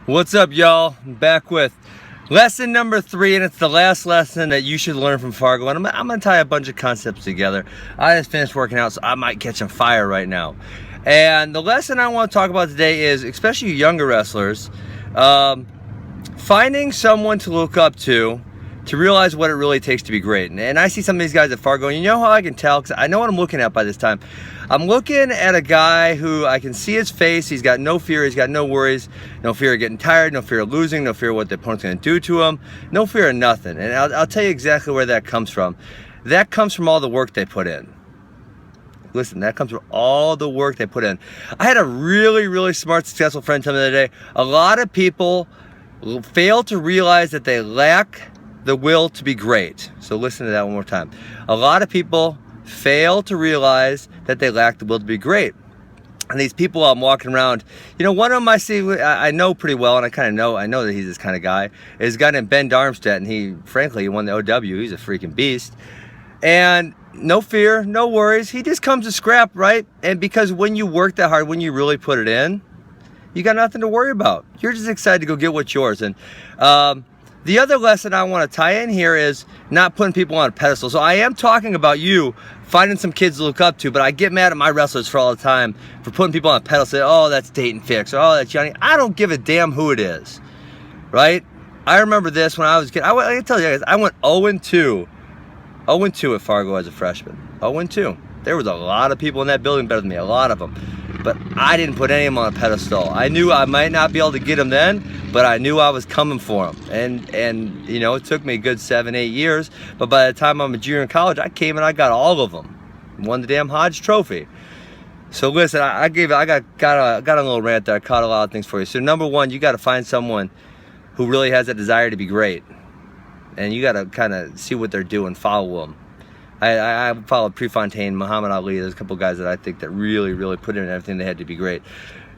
What's up, y'all? I'm back with lesson number 3, and it's the last lesson that you should learn from Fargo. And I'm gonna tie a bunch of concepts together. I just finished working out, so I might catch on fire right now. And the lesson I want to talk about today is, especially you younger wrestlers, finding someone to look up to realize what it really takes to be great. And I see some of these guys at Fargo, and you know how I can tell? Because I know what I'm looking at by this time. I'm looking at a guy who I can see his face. He's got no fear. He's got no worries. No fear of getting tired. No fear of losing. No fear of what the opponent's going to do to him. No fear of nothing. And I'll tell you exactly where that comes from. That comes from all the work they put in. Listen, that comes from all the work they put in. I had a really, really smart, successful friend tell me the other day, a lot of people fail to realize that they lack the will to be great. So listen to that one more time. A lot of people fail to realize that they lack the will to be great. And these people I'm walking around, you know, one of them I know pretty well, and I know that he's this kind of guy, is a guy named Ben Darmstadt, and he won the OW. He's a freaking beast. And no fear, no worries. He just comes to scrap, right? And because when you work that hard, when you really put it in, you got nothing to worry about. You're just excited to go get what's yours. And the other lesson I want to tie in here is not putting people on a pedestal. So I am talking about you finding some kids to look up to, but I get mad at my wrestlers for all the time for putting people on a pedestal. Oh, that's Dayton Fix, or oh, that's Johnny. I don't give a damn who it is, right? I remember this when I was a kid. I can tell you guys, I went 0-2 at Fargo as a freshman. 0-2. There was a lot of people in that building better than me, a lot of them. But I didn't put any of them on a pedestal. I knew I might not be able to get them then, but I knew I was coming for them. And you know, it took me a good 7-8 years, but by the time I'm a junior in college, I came and I got all of them. Won the damn Hodge Trophy. So listen, I got a little rant there. I caught a lot of things for you. So number one, you got to find someone who really has a desire to be great. And you got to kind of see what they're doing, follow them. I followed Prefontaine, Muhammad Ali. There's a couple guys that I think that really, really put in everything they had to be great.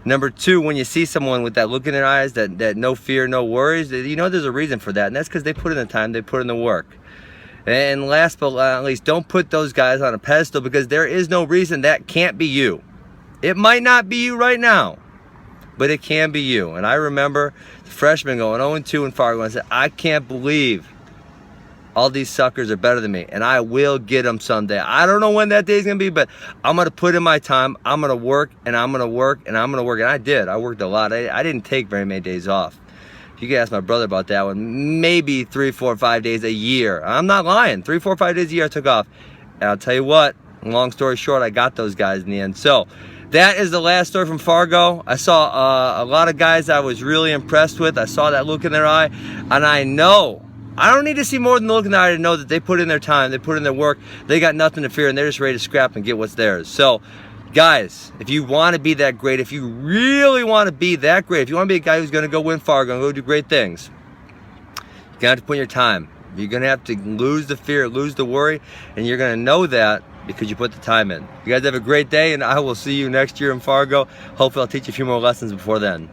Number two, when you see someone with that look in their eyes, that no fear, no worries, you know there's a reason for that. And that's because they put in the time, they put in the work. And last but not least, don't put those guys on a pedestal, because there is no reason that can't be you. It might not be you right now, but it can be you. And I remember the freshman going 0-2 in Fargo, and I said, I can't believe all these suckers are better than me, and I will get them someday. I don't know when that day's gonna be, but I'm gonna put in my time. I'm gonna work, and I'm gonna work, and I'm gonna work. And I did. I worked a lot. I didn't take very many days off. You can ask my brother about that one. Maybe 3, 4, 5 days a year. I'm not lying. 3, 4, 5 days a year I took off. And I'll tell you what, long story short, I got those guys in the end. So that is the last story from Fargo. I saw a lot of guys I was really impressed with. I saw that look in their eye, and I know, I don't need to see more than the look in the eye to know that they put in their time, they put in their work, they got nothing to fear, and they're just ready to scrap and get what's theirs. So, guys, if you want to be that great, if you really want to be that great, if you want to be a guy who's going to go win Fargo and go do great things, you're going to have to put in your time. You're going to have to lose the fear, lose the worry, and you're going to know that because you put the time in. You guys have a great day, and I will see you next year in Fargo. Hopefully I'll teach you a few more lessons before then.